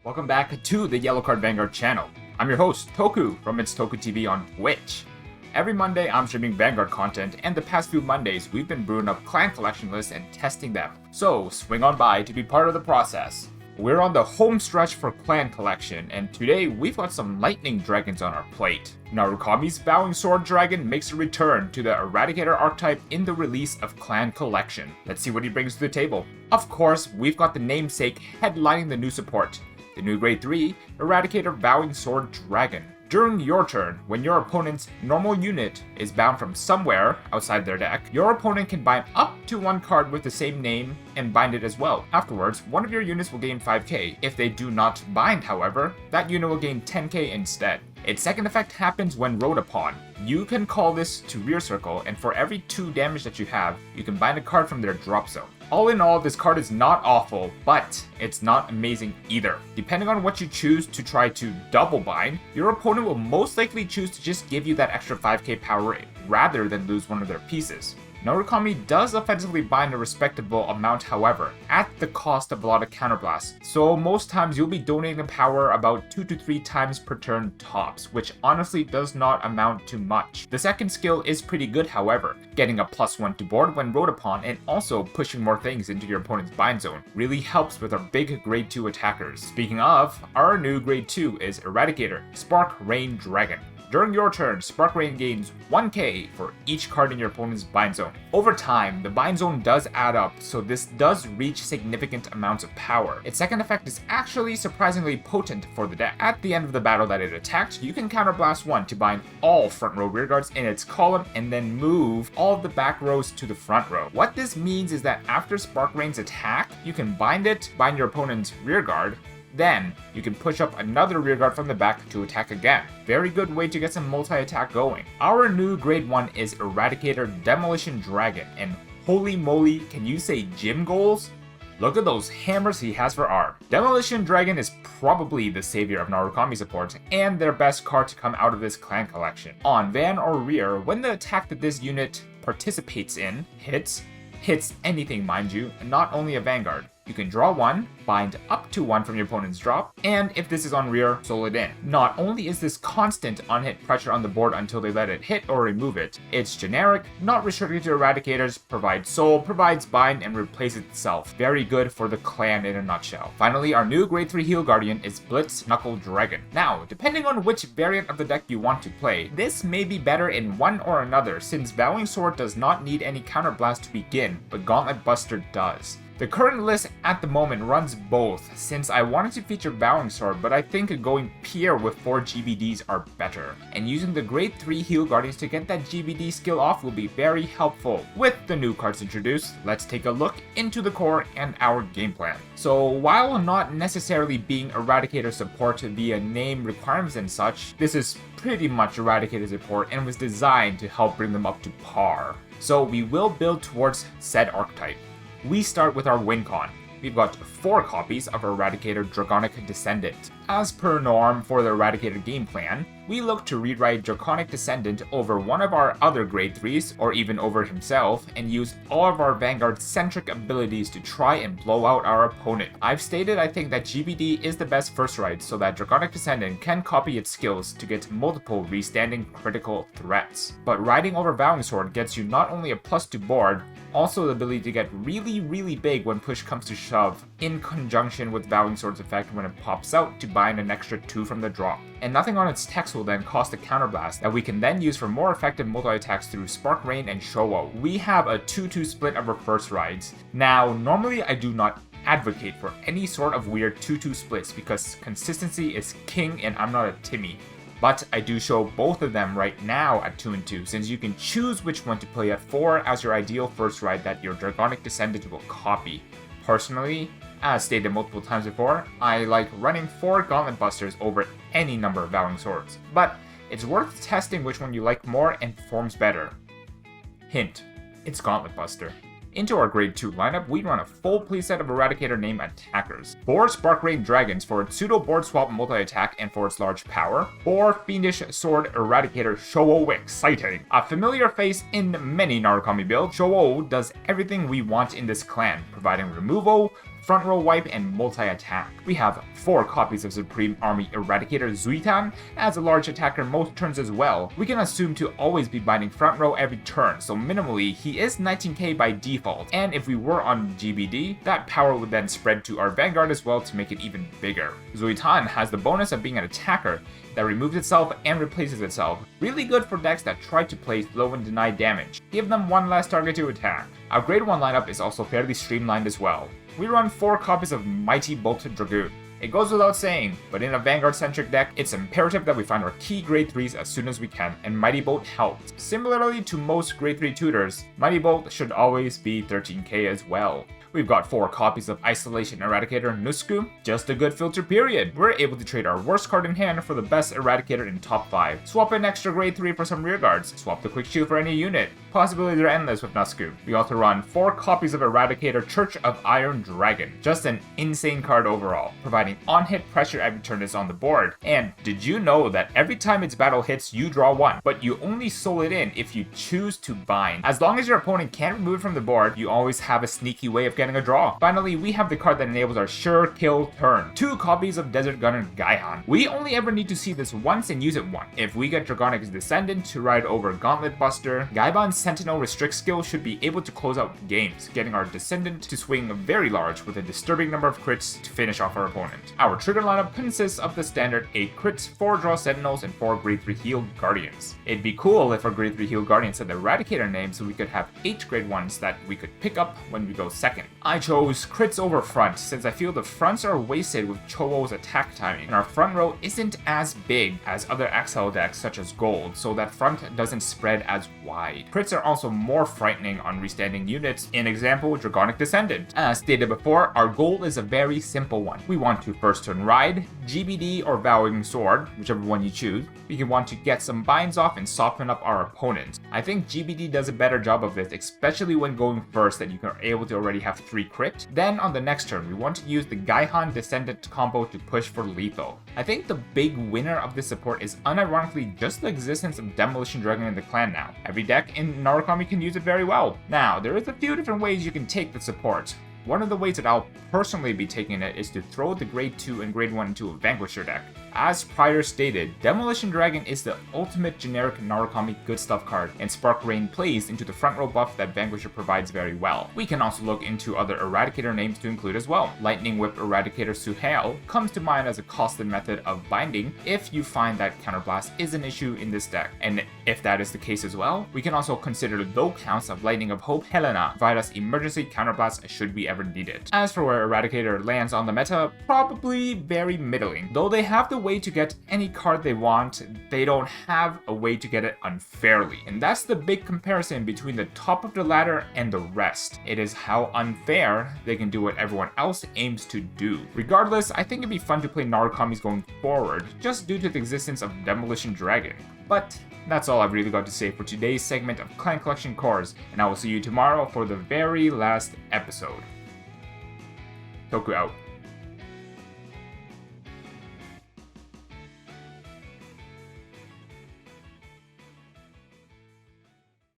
Welcome back to the YellowCard Vanguard channel. I'm your host, Toku, from It's Toku TV on Twitch. Every Monday, I'm streaming Vanguard content, and the past few Mondays, we've been brewing up clan collection lists and testing them. So, swing on by to be part of the process. We're on the home stretch for clan collection, and today we've got some lightning dragons on our plate. Narukami's Vowing Sword dragon makes a return to the Eradicator archetype in the release of clan collection. Let's see what he brings to the table. Of course, we've got the namesake headlining the new support. The new Grade 3, Eradicator Vowing Sword Dragon. During your turn, when your opponent's normal unit is bound from somewhere outside their deck, your opponent can bind up to one card with the same name and bind it as well. Afterwards, one of your units will gain 5k. If they do not bind, however, that unit will gain 10k instead. Its second effect happens when rode upon. You can call this to rear circle, and for every 2 damage that you have, you can bind a card from their drop zone. All in all, this card is not awful, but it's not amazing either. Depending on what you choose to try to double bind, your opponent will most likely choose to just give you that extra 5k power rather than lose one of their pieces. Narukami does offensively bind a respectable amount, however, at the cost of a lot of counterblasts, so most times you'll be donating the power about 2 to 3 times per turn tops, which honestly does not amount to much. The second skill is pretty good, however, getting a +1 to board when rode upon and also pushing more things into your opponent's bind zone really helps with our big grade 2 attackers. Speaking of, our new grade 2 is Eradicator, Spark Rain Dragon. During your turn, Spark Rain gains 1k for each card in your opponent's bind zone. Over time, the bind zone does add up, so this does reach significant amounts of power. Its second effect is actually surprisingly potent for the deck. At the end of the battle that it attacked, you can counterblast 1 to bind all front row rearguards in its column and then move all of the back rows to the front row. What this means is that after Spark Rain's attack, you can bind it, bind your opponent's rearguard, then, you can push up another rearguard from the back to attack again. Very good way to get some multi-attack going. Our new grade 1 is Eradicator Demolition Dragon, and holy moly, can you say gym goals? Look at those hammers he has for arm. Demolition Dragon is probably the savior of Narukami support, and their best card to come out of this clan collection. On van or rear, when the attack that this unit participates in hits anything mind you, not only a Vanguard. You can draw 1, bind up to 1 from your opponent's drop, and if this is on rear, soul it in. Not only is this constant on-hit pressure on the board until they let it hit or remove it, it's generic, not restricted to Eradicators, provides soul, provides bind, and replaces itself. Very good for the clan in a nutshell. Finally, our new grade 3 heal guardian is Blitz Knuckle Dragon. Now, depending on which variant of the deck you want to play, this may be better in one or another, since Vowing Sword does not need any counterblast to begin, but Gauntlet Buster does. The current list at the moment runs both, since I wanted to feature Vowing Sword, but I think going Pierre with 4 GBDs are better, and using the grade 3 heal guardians to get that GBD skill off will be very helpful. With the new cards introduced, let's take a look into the core and our game plan. So while not necessarily being Eradicator support via name requirements and such, this is pretty much Eradicator support and was designed to help bring them up to par. So we will build towards said archetype. We start with our win con. We've got 4 copies of Eradicator Dragonic Descendant. As per norm for the Eradicator game plan, we look to rewrite Dragonic Descendant over one of our other grade 3s, or even over himself, and use all of our Vanguard-centric abilities to try and blow out our opponent. I've stated I think that GBD is the best first ride, so that Dragonic Descendant can copy its skills to get multiple restanding critical threats. But riding over Vowing Sword gets you not only a plus to board, also the ability to get really big when push comes to shove, in conjunction with Vowing Sword's effect when it pops out to bind an extra 2 from the drop. And nothing on its text will then cost a counterblast that we can then use for more effective multi-attacks through Spark Rain and Showo. We have a 2-2 split of our first rides. Now, normally I do not advocate for any sort of weird 2-2 splits because consistency is king and I'm not a Timmy. But I do show both of them right now at 2 and 2, since you can choose which one to play at 4 as your ideal first ride that your Dragonic Descendant will copy. Personally, as stated multiple times before, I like running 4 Gauntlet Busters over any number of Vowing Swords, but it's worth testing which one you like more and performs better. Hint, it's Gauntlet Buster. Into our grade 2 lineup, we run a full playset of Eradicator named attackers. 4 Spark Rain Dragons for its pseudo board swap multi-attack and for its large power. 4 Fiendish Sword Eradicator Showo exciting. A familiar face in many Narukami builds, Showo does everything we want in this clan, providing removal, front row wipe, and multi-attack. We have 4 copies of Supreme Army Eradicator Zuitan as a large attacker most turns as well. We can assume to always be binding front row every turn, so minimally he is 19k by default, and if we were on GBD, that power would then spread to our Vanguard as well to make it even bigger. Zuitan has the bonus of being an attacker that removes itself and replaces itself. Really good for decks that try to play slow and deny damage. Give them one less target to attack. Our grade 1 lineup is also fairly streamlined as well. We run 4 copies of Mighty Bolt Dragoon. It goes without saying, but in a Vanguard-centric deck, it's imperative that we find our key grade 3s as soon as we can, and Mighty Bolt helps. Similarly to most grade 3 tutors, Mighty Bolt should always be 13k as well. We've got 4 copies of Isolation Eradicator Nusku, just a good filter period. We're able to trade our worst card in hand for the best Eradicator in top 5. Swap an extra grade 3 for some rear guards, swap the quick shield for any unit. Possibilities are endless with Nusku. We also run 4 copies of Eradicator Church of Iron Dragon, just an insane card overall, providing on-hit pressure every turn it's on the board. And did you know that every time its battle hits, you draw 1, but you only soul it in if you choose to bind. As long as your opponent can't remove it from the board, you always have a sneaky way of getting a draw. Finally, we have the card that enables our sure kill turn. 2 copies of Desert Gunner Gaihan. We only ever need to see this once and use it once. If we get Dragonic Descendant to ride over Gauntlet Buster, Gaiban's Sentinel Restrict skill should be able to close out games, getting our Descendant to swing very large with a disturbing number of crits to finish off our opponent. Our trigger lineup consists of the standard 8 crits, 4 draw Sentinels, and 4 grade 3 heal Guardians. It'd be cool if our grade 3 heal Guardians had the Eradicator name so we could have 8 grade 1s that we could pick up when we go second. I chose crits over front since I feel the fronts are wasted with Chowo's attack timing, and our front row isn't as big as other XL decks such as Gold, so that front doesn't spread as wide. Crits are also more frightening on restanding units, in example Dragonic Descendant. As stated before, our goal is a very simple one. We want to first turn ride, GBD or Vowing Sword, whichever one you choose. We can want to get some binds off and soften up our opponent. I think GBD does a better job of this, especially when going first, that you are able to already have 3 crit. Then on the next turn, we want to use the Gaihan Descendant combo to push for lethal. I think the big winner of this support is unironically just the existence of Demolition Dragon in the clan now. Every deck in Narukami can use it very well. Now, there is a few different ways you can take the support. One of the ways that I'll personally be taking it is to throw the grade 2 and grade 1 into a Vanquisher deck. As prior stated, Demolition Dragon is the ultimate generic Narukami good stuff card, and Spark Rain plays into the front row buff that Vanquisher provides very well. We can also look into other Eradicator names to include as well. Lightning Whip Eradicator Suhail comes to mind as a costed method of binding if you find that Counterblast is an issue in this deck. And if that is the case as well, we can also consider low counts of Lightning of Hope Helena to provide us emergency counterblast should we ever need it. As for where Eradicator lands on the meta, probably very middling. Though they have the way to get any card they want, they don't have a way to get it unfairly. And that's the big comparison between the top of the ladder and the rest. It is how unfair they can do what everyone else aims to do. Regardless, I think it'd be fun to play Narukami's going forward, just due to the existence of Demolition Dragon. But that's all I've really got to say for today's segment of Clan Collection Cores, and I will see you tomorrow for the very last episode. Toku out.